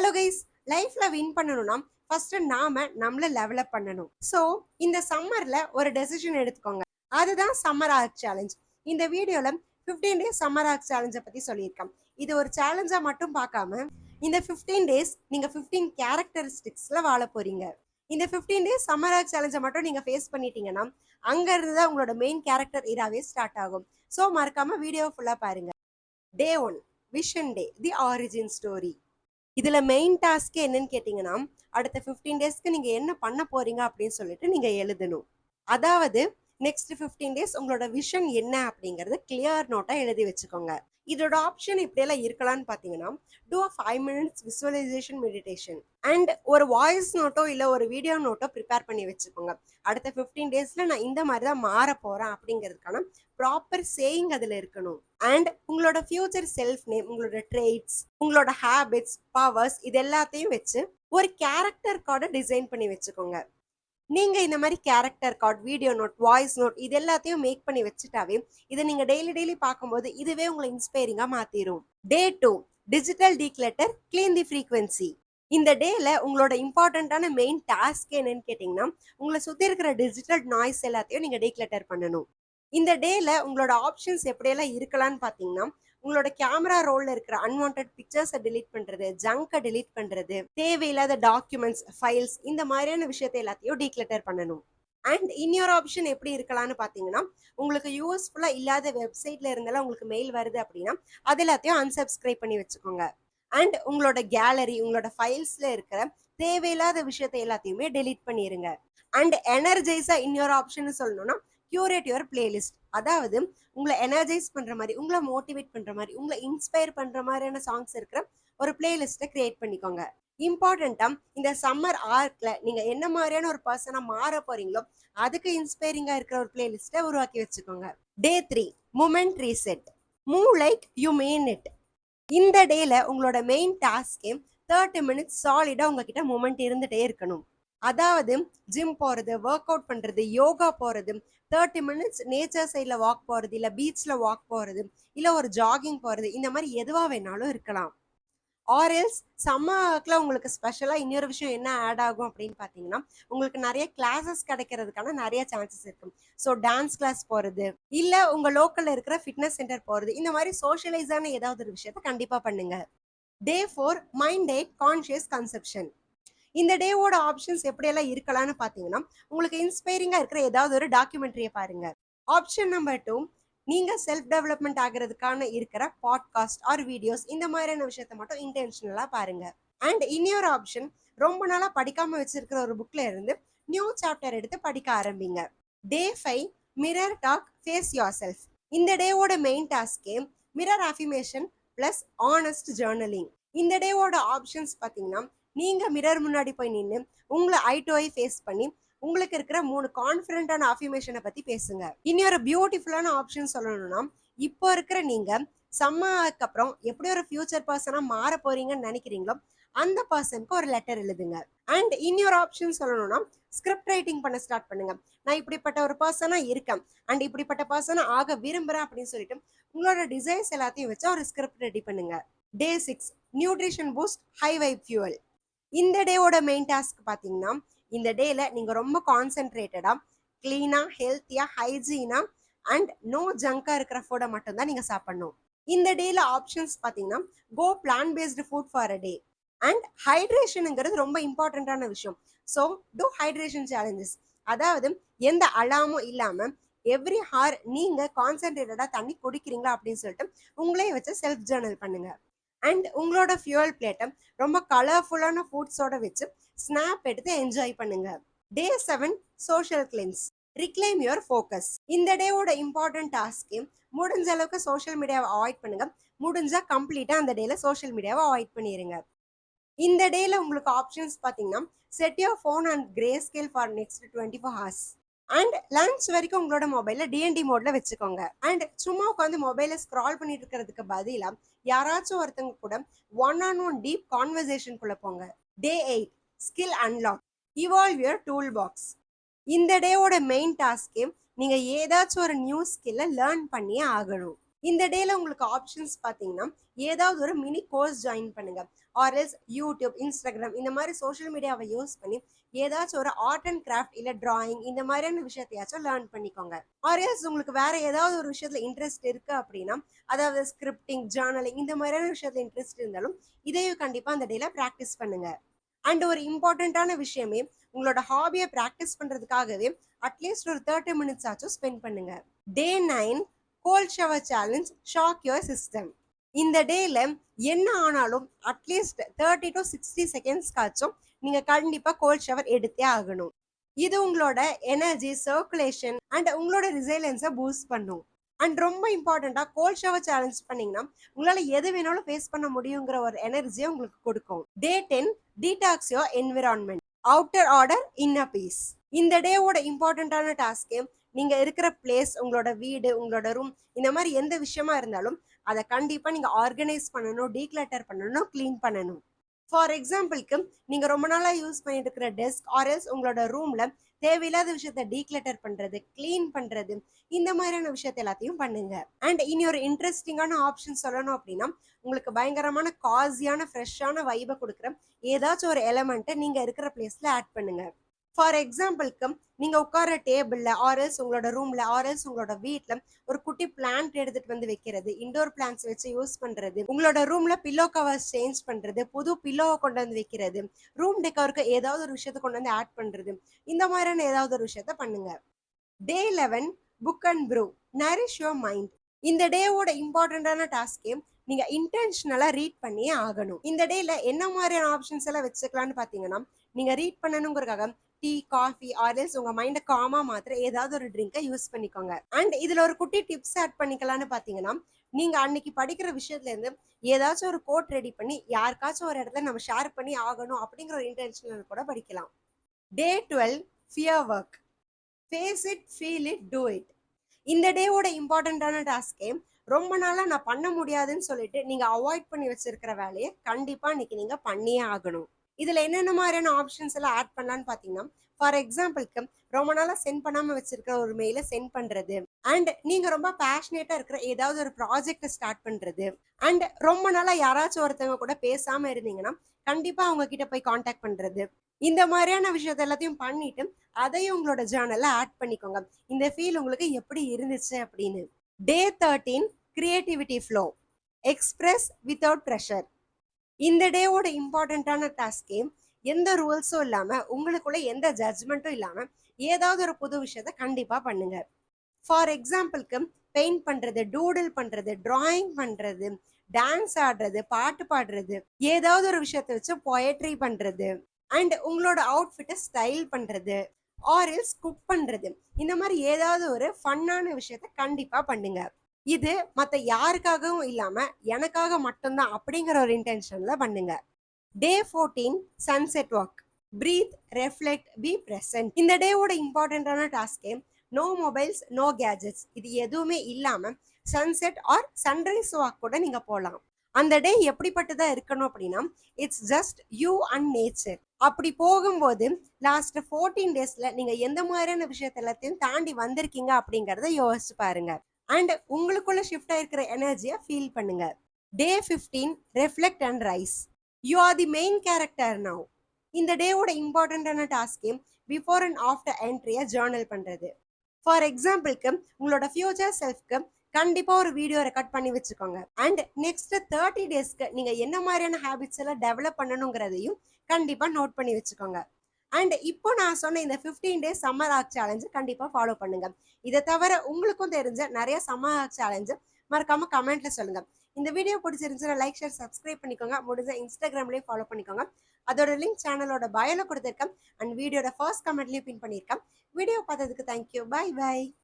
Hello guys, லைஃப்ல win பண்ணணும்னா first நாம நம்மள டெவலப் பண்ணணும். ஸோ இந்த சம்மர்ல ஒரு டெசிஷன் எடுத்துக்கோங்க. அதுதான் சம்மர் ஆர்க் சேலஞ்ச். இந்த வீடியோல 15 டேஸ் சம்மர் ஆர்க் சேலஞ்சை பத்தி சொல்லியிருக்கேன். இது ஒரு சேலஞ்சா மட்டும் பார்க்காம இந்த 15 டேஸ் நீங்க 15 கேரக்டரிஸ்டிக்ஸ்ல வாழ போறீங்க. இந்த 15 டேஸ் சம்மர் ஆர்க் சேலஞ்சை மட்டும் நீங்க ஃபேஸ் பண்ணிட்டீங்கன்னா அங்க இருந்து தான் உங்களோட மெயின் கேரக்டர் இராவே ஸ்டார்ட் ஆகும். ஸோ மறக்காம வீடியோ ஃபுல்லா பாருங்க. டே 1 விஷன் டே, தி ஆரிஜின் ஸ்டோரி. இதுல மெயின் டாஸ்க் என்னன்னு கேட்டீங்கன்னா, அடுத்த 15 டேஸ்க்கு நீங்க என்ன பண்ண போறீங்க அப்படின்னு சொல்லிட்டு நீங்க எழுதணும். அதாவது நெக்ஸ்ட் 15 டேஸ் உங்களோட விஷன் என்ன அப்படிங்கறது கிளியர் நோட்டா எழுதி வச்சுக்கோங்க. இதோட ஆப்ஷன் இப்படியெல்லாம் இருக்கலாம்னு பாத்தீங்கன்னா, do a 5 minutes visualization meditation and ஒரு வாய்ஸ் நோட்டோ இல்ல ஒரு வீடியோ நோட்டோ ப்ரிப்பேர் பண்ணி வச்சுக்கோங்க. அடுத்த 15 டேஸ்ல நான் இந்த மாதிரி தான் மாற போறேன் அப்படிங்கிறதுக்கான ப்ராப்பர் சேயிங் அதுல இருக்கணும். அண்ட் உங்களோட ஃபியூச்சர் செல்ஃப் நேம், உங்களோட ட்ரெய்ட்ஸ், உங்களோட ஹேபிட்ஸ், பவர்ஸ் இது எல்லாத்தையும் வச்சு ஒரு கேரக்டர் கார்டை டிசைன் பண்ணி வச்சுக்கோங்க. நீங்க இந்த மாதிரி character card, video note, voice note இது எல்லாத்தையும் மேக் பண்ணி வச்சுட்டாவே இதை நீங்க டெய்லி பார்க்கும்போது இதுவே உங்களை இன்ஸ்பைரிங்கா மாத்திரும். டே 2 டிஜிட்டல் டீக்ளட்டர், கிளீன் தி ஃப்ரீக்வன்சி. இந்த டேல உங்களோட இம்பார்ட்டன்டான மெயின் டாஸ்க் என்னன்னு கேட்டீங்கன்னா, உங்களை சுத்தி இருக்கிற டிஜிட்டல் நாய்ஸ் எல்லாத்தையும் நீங்க டீக்ளட்டர் பண்ணணும். இந்த டேல உங்களோட ஆப்ஷன்ஸ் எப்படியெல்லாம் இருக்கலாம்னு பாத்தீங்கன்னா, உங்களோட கேமரா ரோல்ல இருக்கிற அன்வான்ட் பிக்சர்ஸை delete பண்றது, ஜங்கை delete பண்றது, தேவையில்லாத டாக்குமெண்ட்ஸ், ஃபைல்ஸ் இந்த மாதிரியான விஷயத்தை எல்லாத்தையும் டீக்ளட்டர் பண்ணணும். அண்ட் இன்னொரு ஆப்ஷன் எப்படி இருக்கலாம்னு பாத்தீங்கன்னா, உங்களுக்கு யூஸ்ஃபுல்லா இல்லாத வெப்சைட்ல இருந்தாலும் உங்களுக்கு மெயில் வருது அப்படின்னா அது எல்லாத்தையும் unsubscribe பண்ணி வச்சுக்கோங்க. அண்ட் உங்களோட கேலரி, உங்களோட ஃபைல்ஸ்ல இருக்கிற தேவையில்லாத விஷயத்தை எல்லாத்தையுமே delete பண்ணிருங்க. அண்ட் எனர்ஜைஸா இன்னொரு ஆப்ஷன் சொல்லணும்னா கியூரேட் யுவர் பிளேலிஸ்ட். அதாவது உங்களை எனர்ஜைஸ் பண்ற மாதிரி, உங்களை மோட்டிவேட் பண்ற மாதிரி, உங்களை இன்ஸ்பயர் பண்ற மாதிரியான சாங்ஸ் இருக்கிற ஒரு பிளேலிஸ்ட்டை கிரியேட் பண்ணிக்கோங்க. இம்பார்ட்டண்டா இந்த சம்மர் ஆர்க்ல நீங்க என்ன மாதிரியான ஒரு பர்சனா மாற போறீங்களோ அதுக்கு இன்ஸ்பைரிங்கா இருக்கிற ஒரு பிளேலிஸ்ட்டை உருவாக்கி வச்சுக்கோங்க. Day 3 moment reset, move like you mean it. இந்த டேல உங்களோட மெயின் டாஸ்கே 30 மினிட்ஸ் சாலிடா உங்ககிட்ட மூமெண்ட் இருந்துட்டே இருக்கணும். அதாவது ஜிம் போறது, ஒர்க் அவுட் பண்றது, யோகா போறது, 30 மினிட்ஸ் நேச்சர் சைட்ல வாக் போறது, இல்ல பீச்ல வாக் போறது, இல்ல ஒரு ஜாகிங் போறது, இந்த மாதிரி எதுவா வேணாலும் இருக்கலாம். ஆர்எல்ஸ் சம்மர்ல உங்களுக்கு ஸ்பெஷலா இன்னொரு விஷயம் என்ன ஆட் ஆகும் அப்படின்னு பாத்தீங்கன்னா, உங்களுக்கு நிறைய கிளாஸஸ் கிடைக்கிறதுக்கான நிறைய சான்சஸ் இருக்கும். ஸோ டான்ஸ் கிளாஸ் போறது, இல்ல உங்க லோக்கல்ல இருக்கிற ஃபிட்னஸ் சென்டர் போறது, இந்த மாதிரி சோஷியலைஸான ஏதாவது ஒரு விஷயத்த கண்டிப்பா பண்ணுங்க. டே 4 மைண்ட் டேட் கான்ஷியஸ் கன்செப்ஷன். இந்த டேவோட ஆப்ஷன்ஸ் எப்படியெல்லாம் இருக்கலாம்னு பார்த்தீங்கன்னா, உங்களுக்கு இன்ஸ்பைரிங்காக இருக்கிற ஏதாவது ஒரு டாக்குமெண்ட்ரியை பாருங்க. ஆப்ஷன் நம்பர் 2 நீங்க செல்ஃப் டெவலப்மெண்ட் ஆகிறதுக்கான இருக்கிற பாட்காஸ்ட் ஆர் வீடியோஸ் இந்த மாதிரியான விஷயத்த மட்டும் இன்டென்ஷனலா பாருங்க. அண்ட் இன்னொரு ஆப்ஷன், ரொம்ப நாளா படிக்காம வச்சிருக்கிற ஒரு புக்ல இருந்து நியூ சாப்டர் எடுத்து படிக்க ஆரம்பிங்க. Day 5 mirror talk, face your self. இந்த டேவோட மெயின் டாஸ்கே mirror affirmation plus honest journaling. இந்த டேவோட ஆப்ஷன்ஸ் பார்த்தீங்கன்னா, நீங்க மிரர் முன்னாடி போய் நின்று உங்களை ஐ டு ஐ ஃபேஸ் பண்ணி உங்களுக்கு இருக்கிற 3 கான்ஃபிடென்டான அஃபிமேஷனை பத்தி பேசுங்க. இன்னொரு பியூட்டிஃபுல்லான ஆப்ஷன் சொல்லணும்னா, இப்போ இருக்கிற நீங்க சம்மருக்கு அப்புறம் எப்படி ஒரு ஃபியூச்சர் பர்சனா மாற போறீங்கன்னு நினைக்கிறீங்களோ அந்த பர்சனுக்கு ஒரு லெட்டர் எழுதுங்க. அண்ட் இன்னொரு ஆப்ஷன் சொல்லணும்னா, ஸ்கிரிப்ட் ரைட்டிங் பண்ண ஸ்டார்ட் பண்ணுங்க. நான் இப்படிப்பட்ட ஒரு பர்சனா இருக்கேன் அண்ட் இப்படிப்பட்ட பர்சனா ஆக விரும்புறேன் அப்படின்னு சொல்லிட்டு உங்களோட டிசைர்ஸ் எல்லாத்தையும் வச்சு ஒரு ஸ்கிரிப்ட் ரெடி பண்ணுங்க. டே 6 nutrition boost, high vibe fuel. இந்த டேவோட மெயின் டாஸ்க் பார்த்தீங்கன்னா, இந்த டேல நீங்க ரொம்ப கான்சென்ட்ரேட்டடா, கிளீனா, ஹெல்த்தியா, ஹைஜீனா அண்ட் நோ ஜங்கா இருக்கிற ஃபுட்டை மட்டும் தான் நீங்க சாப்பிடணும். இந்த டேல ஆப்ஷன்ஸ் பார்த்தீங்கன்னா, go plant based food for a day. And ஹைட்ரேஷனுங்கிறது ரொம்ப இம்பார்ட்டன்டான விஷயம். So two hydration challenges. அதாவது எந்த அலாமும் இல்லாம எவ்ரி ஹார் நீங்க கான்சென்ட்ரேட்டடா தண்ணி குடிக்கிறீங்களா அப்படின்னு சொல்லிட்டு உங்களே வச்சு செல்ஃப் ஜேர்னல் பண்ணுங்க. அண்ட் உங்களோட ஃபியூவல் பிளேட்டை ரொம்ப கலர்ஃபுல்லான ஃபுட்ஸோட வச்சு ஸ்னாப் எடுத்து என்ஜாய் பண்ணுங்க. டே 7 social cleanse, reclaim your focus. இந்த டேவோட இம்பார்ட்டன்ட் டாஸ்க்கு முடிஞ்ச அளவுக்கு சோஷியல் மீடியாவை அவாய்ட் பண்ணுங்க. முடிஞ்சா கம்ப்ளீட்டா அந்த டேல சோஷியல் மீடியாவை அவாய்ட் பண்ணிடுங்க. இந்த டேல உங்களுக்கு ஆப்ஷன்ஸ் பார்த்தீங்கன்னா, set your phone and grey scale for next 24 hours. And lunch வரைக்கும் உங்களோட மொபைல டிஎன்டி மோட்ல வச்சுக்கோங்க. அண்ட் சும்மா உட்காந்து மொபைல ஸ்க்ரால் பண்ணிட்டு இருக்கிறதுக்கு பதிலா யாராச்சும் ஒருத்தங்க கூட ஒன் ஆன் ஒன் டீப் கான்வர்சேஷனுக்குள்ள போங்க. டே 8 skill unlock, evolve your tool box. இந்த டேவோட மெயின் டாஸ்கே நீங்க ஏதாச்சும் ஒரு நியூ ஸ்கில்ல லேர்ன் பண்ணியே ஆகணும். இந்த டேல உங்களுக்கு ஆப்ஷன்ஸ் பார்த்தீங்கன்னா, ஏதாவது ஒரு மினி கோர்ஸ் ஜாயின் பண்ணுங்க. ஆர் எல்ஸ் யூடியூப், இன்ஸ்டாகிராம் இந்த மாதிரி சோஷியல் மீடியாவை யூஸ் பண்ணி ஏதாச்சும் ஒரு ஆர்ட் அண்ட் கிராஃப்ட் இல்ல டிராயிங் இந்த மாதிரியான விஷயத்தையாச்சும் லேர்ன் பண்ணிக்கோங்க. ஆர் எல்ஸ் உங்களுக்கு வேற ஏதாவது ஒரு விஷயத்துல இன்ட்ரெஸ்ட் இருக்கு அப்படின்னா, அதாவது ஸ்கிரிப்டிங், ஜர்னலிங் இந்த மாதிரியான விஷயத்துல இன்ட்ரெஸ்ட் இருந்தாலும் இதையும் கண்டிப்பா அந்த டேல பிராக்டிஸ் பண்ணுங்க. அண்ட் ஒரு இம்பார்ட்டண்ட்டான விஷயமே, உங்களோட ஹாபியை ப்ராக்டிஸ் பண்ணுறதுக்காகவே அட்லீஸ்ட் ஒரு 30 மினிட்ஸ் ஆச்சும் ஸ்பெண்ட் பண்ணுங்க. Day 9 cold shower challenge shock your system. இந்த டேல என்ன ஆனாலும் அட்லீஸ்ட் 30 டு 60 செகண்ட்ஸ்க்காச்சும் நீங்க கண்டிப்பா கோல்ட் ஷவர் எடுத்தே ஆகணும். இது உங்களோட எனர்ஜி, சர்க்குலேஷன் அண்ட் உங்களோட ரிசைலன்ஸை பூஸ்ட் பண்ணும். அண்ட் ரொம்ப இம்பார்ட்டண்டா கோல்ட் ஷவர் சேலஞ்ச் பண்ணீங்கன்னா உங்களால எது வேணாலும் ஃபேஸ் பண்ண முடியுங்கிற ஒரு எனர்ஜியை உங்களுக்கு கொடுக்கும். டே 10 detox your environment, outer order, inner piece. இந்த டேவோட இம்பார்ட்டண்டான டாஸ்க்கு, நீங்க இருக்கிற பிளேஸ், உங்களோட வீடு, உங்களோட ரூம் இந்த மாதிரி எந்த விஷயமா இருந்தாலும் அதை கண்டிப்பா நீங்க ஆர்கனைஸ் பண்ணணும், டீக்ளட்டர் பண்ணணும், கிளீன் பண்ணணும். ஃபார் எக்ஸாம்பிளுக்கு நீங்க ரொம்ப நாளா யூஸ் பண்ணிட்டு இருக்கிற டெஸ்க் ஆர் எல்ஸ் உங்களோட ரூம்ல தேவையில்லாத விஷயத்த டீக்ளட்டர் பண்றது, கிளீன் பண்றது இந்த மாதிரியான விஷயத்த எல்லாத்தையும் பண்ணுங்க. அண்ட் இனி ஒரு இன்ட்ரெஸ்டிங்கான ஆப்ஷன் சொல்லணும் அப்படின்னா, உங்களுக்கு பயங்கரமான காசியான ஃப்ரெஷ்ஷான வைபை கொடுக்குற ஏதாச்சும் ஒரு எலமெண்ட்டை நீங்க இருக்கிற பிளேஸ்ல ஆட் பண்ணுங்க. ஃபார் எக்ஸாம்பிளுக்கு நீங்க உட்கார டேபிள்ல ஆர்எல்ஸ் உங்களோட ரூம்ல ஆர்எல்ஸ் உங்களோட வீட்ல ஒரு குட்டி பிளான்ட் எடுத்துட்டு வந்து வைக்கிறது, இண்டோர் பிளான்ட்ஸ் வச்சு யூஸ் பண்றது, உங்களோட ரூம்ல பில்லோ கவர்ஸ் சேஞ்ச் பண்றது, புது பில்லோவை கொண்டு வந்து வைக்கிறது, ரூம் டெக்கோருக்கு ஏதாவது ஒரு விஷயத்த கொண்டு வந்து ஆட் பண்றது, இந்த மாதிரியான ஏதாவது ஒரு விஷயத்த பண்ணுங்க. Day 11 book and brew nourish your mind. இந்த டேவோட இம்பார்ட்டண்டான டாஸ்கே நீங்க இன்டென்ஷனலா ரீட் பண்ணியே ஆகணும். இந்த டேல என்ன மாதிரியான ஆப்ஷன்ஸ் எல்லாம் வச்சுக்கலாம்னு பாத்தீங்கன்னா, நீங்க ரீட் பண்ணணுங்கிறதுக்காக டீ, காஃபி ஆர்எல்ஸ் உங்க மைண்டை காமா மாத்திர ஏதாவது ஒரு ட்ரிங்கை யூஸ் பண்ணிக்கோங்க. அண்ட் இதுல ஒரு குட்டி டிப்ஸ் ஆட் பண்ணிக்கலாம்னு பாத்தீங்கன்னா, நீங்க அன்னைக்கு படிக்கிற விஷயத்துல இருந்து ஏதாச்சும் ஒரு கோட் ரெடி பண்ணி யாருக்காச்சும் ஒரு இடத்துல நம்ம ஷேர் பண்ணி ஆகணும் அப்படிங்கிற ஒரு இன்டென்ஷனல் கூட படிக்கலாம். Day 12 fear work, face it, feel it, do it. இந்த டேவோட இம்பார்ட்டண்டான டாஸ்கே, ரொம்ப நாளா நான் பண்ண முடியாதுன்னு சொல்லிட்டு நீங்க அவாய்ட் பண்ணி வச்சிருக்கிற வேலையை கண்டிப்பா இன்னைக்கு நீங்க பண்ணியே ஆகணும். இதுல என்னென்ன மாதிரியான ஆப்ஷன்ஸ் எல்லாம் ஆட் பண்ணலான்னு பாத்தீங்கன்னா, ஃபார் எக்ஸாம்பிளுக்கு ரொம்ப நாளா சென்ட் பண்ணாம வச்சிருக்கிற ஒரு மெயில சென்ட் பண்றது, அண்ட் நீங்க ரொம்ப பேஷனேட்டா இருக்கிற ஏதாவது ஒரு ப்ராஜெக்ட் ஸ்டார்ட் பண்றது, அண்ட் ரொம்ப நாளா யாராச்சும் ஒருத்தவங்க கூட பேசாம இருந்தீங்கன்னா கண்டிப்பா அவங்க கிட்ட போய் காண்டாக்ட் பண்றது, இந்த மாதிரியான விஷயத்த எல்லாத்தையும் பண்ணிட்டு அதையும் உங்களோட ஜேர்னல்ல ஆட் பண்ணிக்கோங்க. இந்த ஃபீல் உங்களுக்கு எப்படி இருந்துச்சு அப்படின்னு. டே 13 creativity flow, express without pressure. இந்த டேவோட இம்பார்ட்டண்ட்டான டாஸ்கே, எந்த ரூல்ஸும் இல்லாம உங்களுக்குள்ள எந்த ஜட்ஜ்மெண்ட்டும் இல்லாம ஏதாவது ஒரு புது விஷயத்த கண்டிப்பா பண்ணுங்க. ஃபார் எக்ஸாம்பிளுக்கு பெயிண்ட் பண்றது, டூடில் பண்றது, டிராயிங் பண்றது, டான்ஸ் ஆடுறது, பாட்டு பாடுறது, ஏதாவது ஒரு விஷயத்த வச்சு பொயட்ரி பண்றது, அண்ட் உங்களோட அவுட்ஃபிட்டை ஸ்டைல் பண்றது, ஆர்எல்ஸ் குக் பண்றது, இந்த மாதிரி ஏதாவது ஒரு ஃபன்னான விஷயத்த கண்டிப்பா பண்ணுங்க. இது மத்த யாருக்காகவும் இல்லாம எனக்காக மட்டும்தான் அப்படிங்கிற ஒரு இன்டென்ஷன்ல பண்ணுங்க. Day 14 sunset walk, breathe, reflect, be present. இந்த டேவோட இம்பார்ட்டன்டான டாஸ்கே, நோ மொபைல்ஸ், நோ கேஜெட்ஸ், இது எதுவுமே இல்லாம சன்செட் ஆர் சன்ரைஸ் வாக் கூட நீங்க போகலாம். அந்த டே எப்படிப்பட்டதா இருக்கணும் அப்படின்னா, it's just you and nature. அப்படி போகும்போது லாஸ்ட் 14 டேஸ்ல நீங்க எந்த மாதிரியான விஷயத்த எல்லாத்தையும் தாண்டி வந்திருக்கீங்க அப்படிங்கறத யோசிச்சு பாருங்க. அண்ட் உங்களுக்குள்ள ஷிஃப்ட் ஆயிருக்கிற எனர்ஜியை ஃபீல் பண்ணுங்க. டே 15 reflect and rise, you are the main character now. இந்த டேவோட இம்பார்ட்டன்டான டாஸ்கே பிஃபோர் அண்ட் ஆஃப்டர் என்ட்ரியை ஜேர்னல் பண்றது. ஃபார் எக்ஸாம்பிளுக்கு உங்களோட ஃபியூச்சர் செல்ஃப்க்கு கண்டிப்பா ஒரு வீடியோ ரெக்கார்ட் பண்ணி வச்சுக்கோங்க. அண்ட் நெக்ஸ்ட் 30 டேஸ்க்கு நீங்க என்ன மாதிரியான ஹேபிட்ஸ் எல்லாம் டெவலப் பண்ணணுங்கிறதையும் கண்டிப்பா நோட் பண்ணி வச்சுக்கோங்க. அண்ட் இப்போ நான் சொன்ன இந்த 15 டேஸ் சம்மர் ஆர்க் சேலஞ்சு கண்டிப்பா ஃபாலோ பண்ணுங்க. இதை தவிர உங்களுக்கும் தெரிஞ்ச நிறைய சம்மர் ஆர்க் சேலஞ்சு மறக்காம கமெண்ட்ல சொல்லுங்க. இந்த வீடியோ பிடிச்சிருந்துச்சுன்னா லைக், ஷேர், சப்ஸ்கிரைப் பண்ணிக்கோங்க. முடிஞ்ச இன்ஸ்டாகிராம்லயும் ஃபாலோ பண்ணிக்கோங்க. அதோட லிங்க் சேனலோட பயோல கொடுத்துருக்கேன் அண்ட் வீடியோட ஃபர்ஸ்ட் கமெண்ட்லயும் பின் பண்ணியிருக்கேன். வீடியோ பார்த்ததுக்கு தேங்க்யூ. By by.